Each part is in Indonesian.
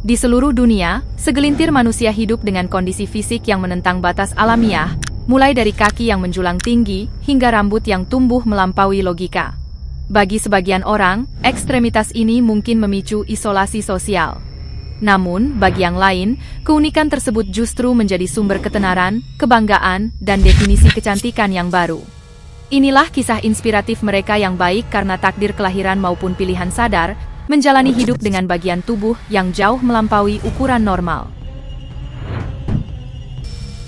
Di seluruh dunia, segelintir manusia hidup dengan kondisi fisik yang menentang batas alamiah, mulai dari kaki yang menjulang tinggi, hingga rambut yang tumbuh melampaui logika. Bagi sebagian orang, ekstremitas ini mungkin memicu isolasi sosial. Namun, bagi yang lain, keunikan tersebut justru menjadi sumber ketenaran, kebanggaan, dan definisi kecantikan yang baru. Inilah kisah inspiratif mereka yang baik karena takdir kelahiran maupun pilihan sadar, menjalani hidup dengan bagian tubuh yang jauh melampaui ukuran normal.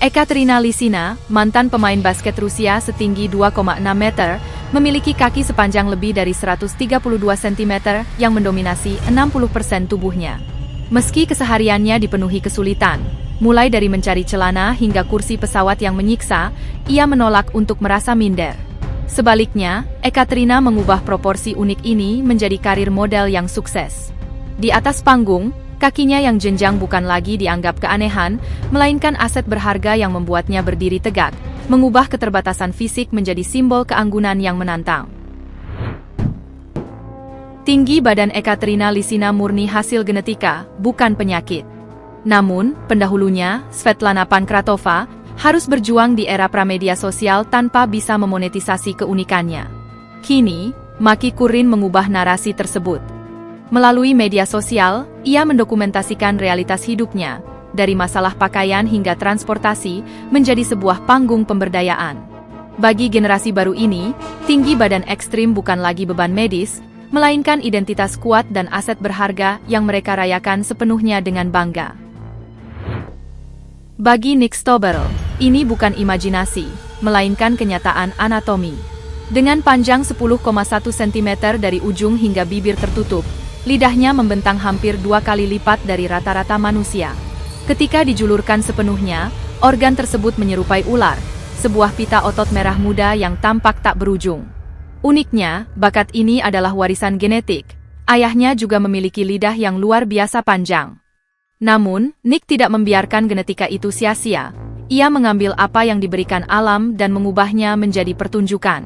Ekaterina Lysina, mantan pemain basket Rusia setinggi 2,6 meter, memiliki kaki sepanjang lebih dari 132 cm yang mendominasi 60% tubuhnya. Meski kesehariannya dipenuhi kesulitan, mulai dari mencari celana hingga kursi pesawat yang menyiksa, ia menolak untuk merasa minder. Sebaliknya, Ekaterina mengubah proporsi unik ini menjadi karir model yang sukses. Di atas panggung, kakinya yang jenjang bukan lagi dianggap keanehan, melainkan aset berharga yang membuatnya berdiri tegak, mengubah keterbatasan fisik menjadi simbol keanggunan yang menantang. Tinggi badan Ekaterina Lysina murni hasil genetika, bukan penyakit. Namun, pendahulunya, Svetlana Pankratova, harus berjuang di era pramedia sosial tanpa bisa memonetisasi keunikannya. Kini, Maki Kurin mengubah narasi tersebut. Melalui media sosial, ia mendokumentasikan realitas hidupnya, dari masalah pakaian hingga transportasi, menjadi sebuah panggung pemberdayaan. Bagi generasi baru ini, tinggi badan ekstrim bukan lagi beban medis, melainkan identitas kuat dan aset berharga yang mereka rayakan sepenuhnya dengan bangga. Bagi Nick Stoberl, ini bukan imajinasi, melainkan kenyataan anatomi. Dengan panjang 10,1 cm dari ujung hingga bibir tertutup, lidahnya membentang hampir 2 kali lipat dari rata-rata manusia. Ketika dijulurkan sepenuhnya, organ tersebut menyerupai ular, sebuah pita otot merah muda yang tampak tak berujung. Uniknya, bakat ini adalah warisan genetik. Ayahnya juga memiliki lidah yang luar biasa panjang. Namun, Nick tidak membiarkan genetika itu sia-sia. Ia mengambil apa yang diberikan alam dan mengubahnya menjadi pertunjukan.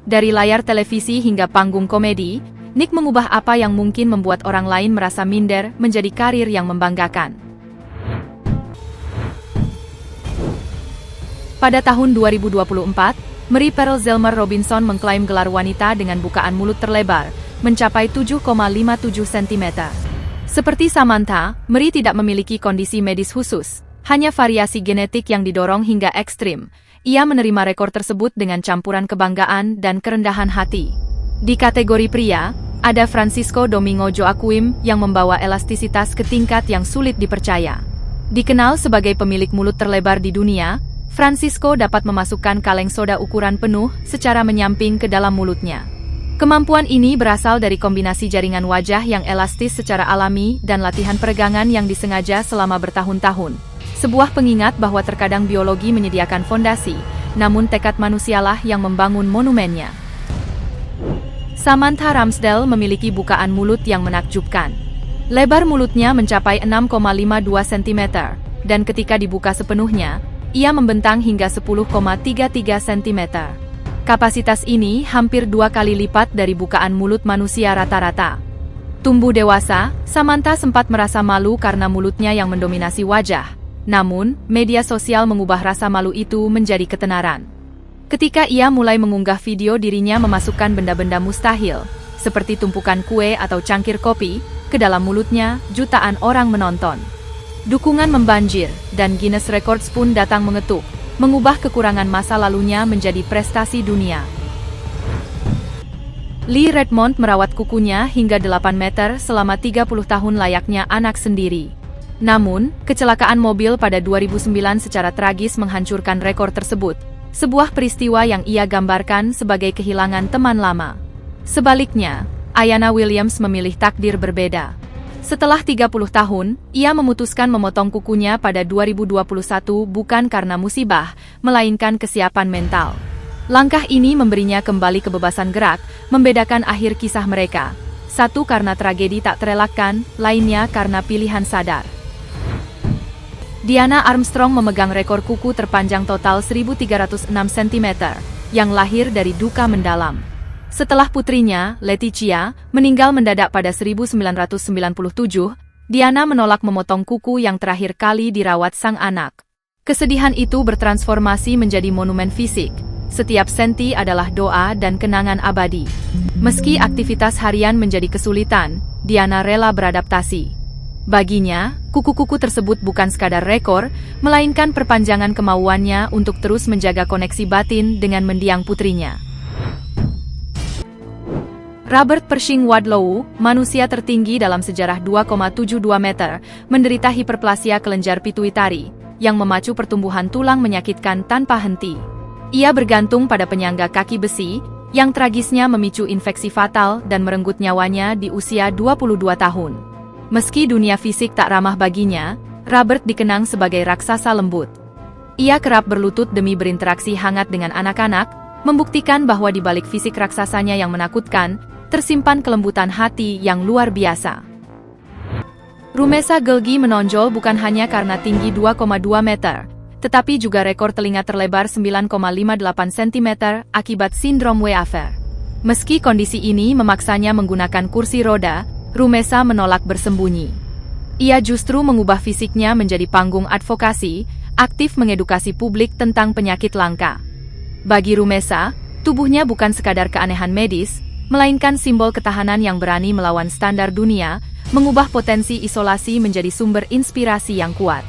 Dari layar televisi hingga panggung komedi, Nick mengubah apa yang mungkin membuat orang lain merasa minder menjadi karir yang membanggakan. Pada tahun 2024, Marie Pearl Zelmer Robinson mengklaim gelar wanita dengan bukaan mulut terlebar, mencapai 7,57 cm. Seperti Samantha, Marie tidak memiliki kondisi medis khusus, hanya variasi genetik yang didorong hingga ekstrim. Ia menerima rekor tersebut dengan campuran kebanggaan dan kerendahan hati. Di kategori pria, ada Francisco Domingo Joaquim yang membawa elastisitas ke tingkat yang sulit dipercaya. Dikenal sebagai pemilik mulut terlebar di dunia, Francisco dapat memasukkan kaleng soda ukuran penuh secara menyamping ke dalam mulutnya. Kemampuan ini berasal dari kombinasi jaringan wajah yang elastis secara alami dan latihan peregangan yang disengaja selama bertahun-tahun. Sebuah pengingat bahwa terkadang biologi menyediakan fondasi, namun tekad manusialah yang membangun monumennya. Samantha Ramsdell memiliki bukaan mulut yang menakjubkan. Lebar mulutnya mencapai 6,52 cm, dan ketika dibuka sepenuhnya, ia membentang hingga 10,33 cm. Kapasitas ini hampir 2 kali lipat dari bukaan mulut manusia rata-rata. Tumbuh dewasa, Samantha sempat merasa malu karena mulutnya yang mendominasi wajah. Namun, media sosial mengubah rasa malu itu menjadi ketenaran. Ketika ia mulai mengunggah video dirinya memasukkan benda-benda mustahil, seperti tumpukan kue atau cangkir kopi, ke dalam mulutnya, jutaan orang menonton. Dukungan membanjir, dan Guinness Records pun datang mengetuk, mengubah kekurangan masa lalunya menjadi prestasi dunia. Lee Redmond merawat kukunya hingga 8 meter selama 30 tahun layaknya anak sendiri. Namun, kecelakaan mobil pada 2009 secara tragis menghancurkan rekor tersebut, sebuah peristiwa yang ia gambarkan sebagai kehilangan teman lama. Sebaliknya, Ayanna Williams memilih takdir berbeda. Setelah 30 tahun, ia memutuskan memotong kukunya pada 2021 bukan karena musibah, melainkan kesiapan mental. Langkah ini memberinya kembali kebebasan gerak, membedakan akhir kisah mereka. Satu karena tragedi tak terelakkan, lainnya karena pilihan sadar. Diana Armstrong memegang rekor kuku terpanjang total 1.306 cm, yang lahir dari duka mendalam. Setelah putrinya, Leticia, meninggal mendadak pada 1997, Diana menolak memotong kuku yang terakhir kali dirawat sang anak. Kesedihan itu bertransformasi menjadi monumen fisik. Setiap senti adalah doa dan kenangan abadi. Meski aktivitas harian menjadi kesulitan, Diana rela beradaptasi. Baginya, kuku-kuku tersebut bukan sekadar rekor, melainkan perpanjangan kemauannya untuk terus menjaga koneksi batin dengan mendiang putrinya. Robert Pershing Wadlow, manusia tertinggi dalam sejarah 2,72 meter, menderita hiperplasia kelenjar pituitari, yang memacu pertumbuhan tulang menyakitkan tanpa henti. Ia bergantung pada penyangga kaki besi, yang tragisnya memicu infeksi fatal dan merenggut nyawanya di usia 22 tahun. Meski dunia fisik tak ramah baginya, Robert dikenang sebagai raksasa lembut. Ia kerap berlutut demi berinteraksi hangat dengan anak-anak, membuktikan bahwa di balik fisik raksasanya yang menakutkan, tersimpan kelembutan hati yang luar biasa. Rumesa Gelgi menonjol bukan hanya karena tinggi 2,2 meter, tetapi juga rekor telinga terlebar 9,58 cm akibat sindrom Weaver. Meski kondisi ini memaksanya menggunakan kursi roda, Rumesa menolak bersembunyi. Ia justru mengubah fisiknya menjadi panggung advokasi, aktif mengedukasi publik tentang penyakit langka. Bagi Rumesa, tubuhnya bukan sekadar keanehan medis, melainkan simbol ketahanan yang berani melawan standar dunia, mengubah potensi isolasi menjadi sumber inspirasi yang kuat.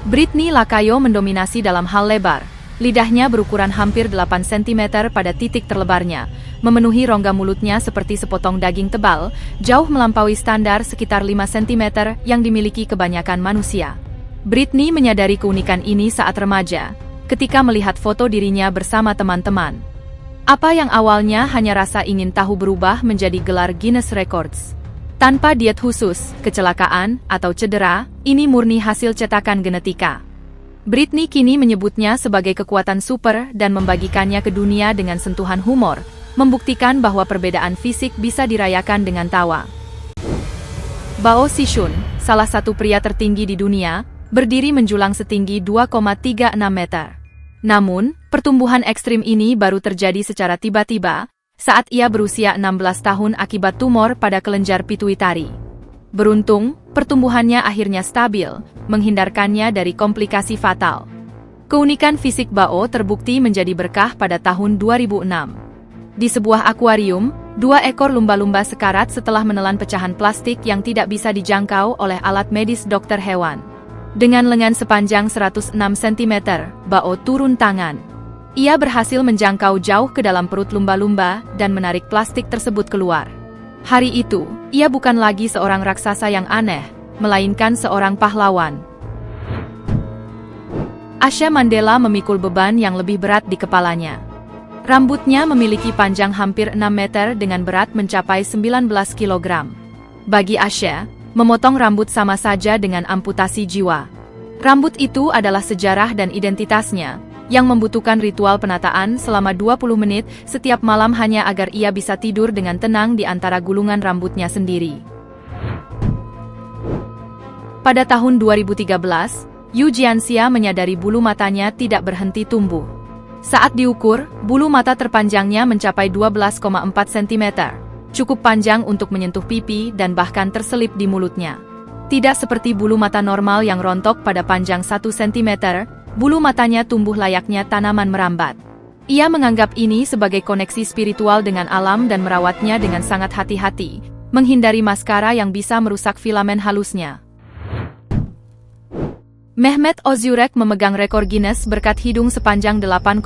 Brittany Lakayo mendominasi dalam hal lebar. Lidahnya berukuran hampir 8 cm pada titik terlebarnya, memenuhi rongga mulutnya seperti sepotong daging tebal, jauh melampaui standar sekitar 5 cm yang dimiliki kebanyakan manusia. Brittany menyadari keunikan ini saat remaja, ketika melihat foto dirinya bersama teman-teman. Apa yang awalnya hanya rasa ingin tahu berubah menjadi gelar Guinness Records. Tanpa diet khusus, kecelakaan, atau cedera, ini murni hasil cetakan genetika. Brittany kini menyebutnya sebagai kekuatan super dan membagikannya ke dunia dengan sentuhan humor, membuktikan bahwa perbedaan fisik bisa dirayakan dengan tawa. Bao Xishun, salah satu pria tertinggi di dunia, berdiri menjulang setinggi 2,36 meter. Namun, pertumbuhan ekstrim ini baru terjadi secara tiba-tiba, saat ia berusia 16 tahun akibat tumor pada kelenjar pituitari. Beruntung, pertumbuhannya akhirnya stabil, menghindarkannya dari komplikasi fatal. Keunikan fisik Bao terbukti menjadi berkah pada tahun 2006. Di sebuah akuarium, 2 ekor lumba-lumba sekarat setelah menelan pecahan plastik yang tidak bisa dijangkau oleh alat medis dokter hewan. Dengan lengan sepanjang 106 cm, Bao turun tangan. Ia berhasil menjangkau jauh ke dalam perut lumba-lumba dan menarik plastik tersebut keluar. Hari itu, ia bukan lagi seorang raksasa yang aneh, melainkan seorang pahlawan. Asha Mandela memikul beban yang lebih berat di kepalanya. Rambutnya memiliki panjang hampir 6 meter dengan berat mencapai 19 kg. Bagi Asha, memotong rambut sama saja dengan amputasi jiwa. Rambut itu adalah sejarah dan identitasnya, yang membutuhkan ritual penataan selama 20 menit setiap malam hanya agar ia bisa tidur dengan tenang di antara gulungan rambutnya sendiri. Pada tahun 2013, Yu Jianxia menyadari bulu matanya tidak berhenti tumbuh. Saat diukur, bulu mata terpanjangnya mencapai 12,4 cm. Cukup panjang untuk menyentuh pipi dan bahkan terselip di mulutnya. Tidak seperti bulu mata normal yang rontok pada panjang 1 cm, bulu matanya tumbuh layaknya tanaman merambat. Ia menganggap ini sebagai koneksi spiritual dengan alam dan merawatnya dengan sangat hati-hati, menghindari maskara yang bisa merusak filamen halusnya. Mehmet Ozyurek memegang rekor Guinness berkat hidung sepanjang 8,8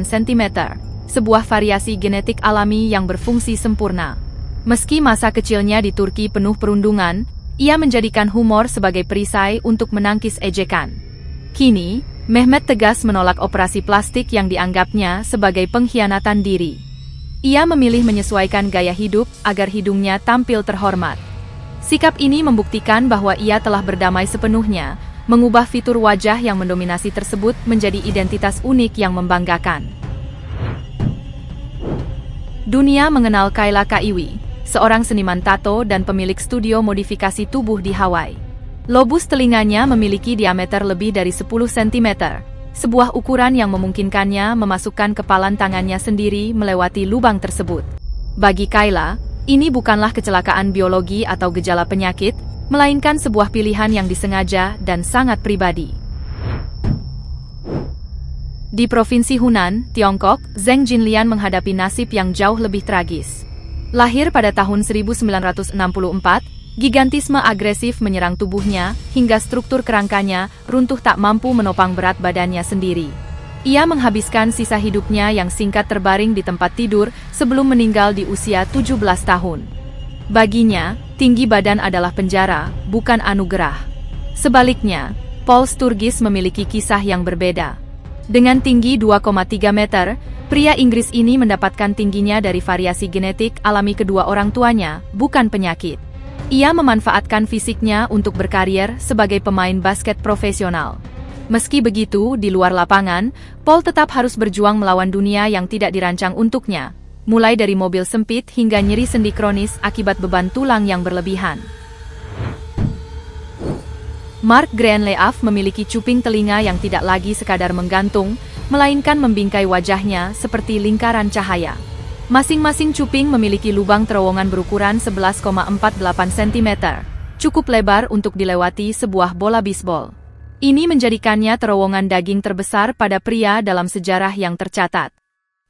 cm, sebuah variasi genetik alami yang berfungsi sempurna. Meski masa kecilnya di Turki penuh perundungan, ia menjadikan humor sebagai perisai untuk menangkis ejekan. Kini, Mehmet tegas menolak operasi plastik yang dianggapnya sebagai pengkhianatan diri. Ia memilih menyesuaikan gaya hidup agar hidungnya tampil terhormat. Sikap ini membuktikan bahwa ia telah berdamai sepenuhnya, mengubah fitur wajah yang mendominasi tersebut menjadi identitas unik yang membanggakan. Dunia mengenal Kayla Kaiwi, seorang seniman tato dan pemilik studio modifikasi tubuh di Hawaii. Lobus telinganya memiliki diameter lebih dari 10 cm, sebuah ukuran yang memungkinkannya memasukkan kepalan tangannya sendiri melewati lubang tersebut. Bagi Kayla, Ini bukanlah kecelakaan biologi atau gejala penyakit, melainkan sebuah pilihan yang disengaja dan sangat pribadi. Di Provinsi Hunan, Tiongkok, Zheng Jinlian menghadapi nasib yang jauh lebih tragis. Lahir pada tahun 1964, gigantisme agresif menyerang tubuhnya, hingga struktur kerangkanya runtuh tak mampu menopang berat badannya sendiri. Ia menghabiskan sisa hidupnya yang singkat terbaring di tempat tidur sebelum meninggal di usia 17 tahun. Baginya, tinggi badan adalah penjara, bukan anugerah. Sebaliknya, Paul Sturgis memiliki kisah yang berbeda. Dengan tinggi 2,3 meter, pria Inggris ini mendapatkan tingginya dari variasi genetik alami kedua orang tuanya, bukan penyakit. Ia memanfaatkan fisiknya untuk berkarier sebagai pemain basket profesional. Meski begitu, di luar lapangan, Paul tetap harus berjuang melawan dunia yang tidak dirancang untuknya, mulai dari mobil sempit hingga nyeri sendi kronis akibat beban tulang yang berlebihan. Mark Greenleaf memiliki cuping telinga yang tidak lagi sekadar menggantung, melainkan membingkai wajahnya seperti lingkaran cahaya. Masing-masing cuping memiliki lubang terowongan berukuran 11,48 cm, cukup lebar untuk dilewati sebuah bola bisbol. Ini menjadikannya terowongan daging terbesar pada pria dalam sejarah yang tercatat.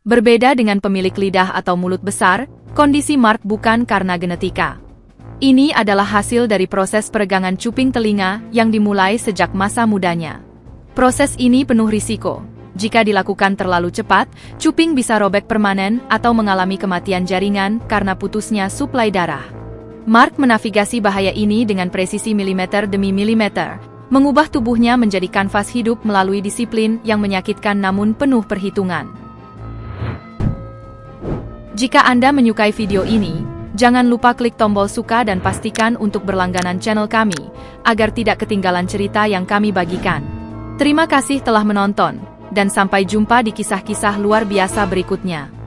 Berbeda dengan pemilik lidah atau mulut besar, kondisi Mark bukan karena genetika. Ini adalah hasil dari proses peregangan cuping telinga yang dimulai sejak masa mudanya. Proses ini penuh risiko. Jika dilakukan terlalu cepat, cuping bisa robek permanen atau mengalami kematian jaringan karena putusnya suplai darah. Mark menavigasi bahaya ini dengan presisi milimeter demi milimeter, mengubah tubuhnya menjadi kanvas hidup melalui disiplin yang menyakitkan namun penuh perhitungan. Jika Anda menyukai video ini, jangan lupa klik tombol suka dan pastikan untuk berlangganan channel kami, agar tidak ketinggalan cerita yang kami bagikan. Terima kasih telah menonton, dan sampai jumpa di kisah-kisah luar biasa berikutnya.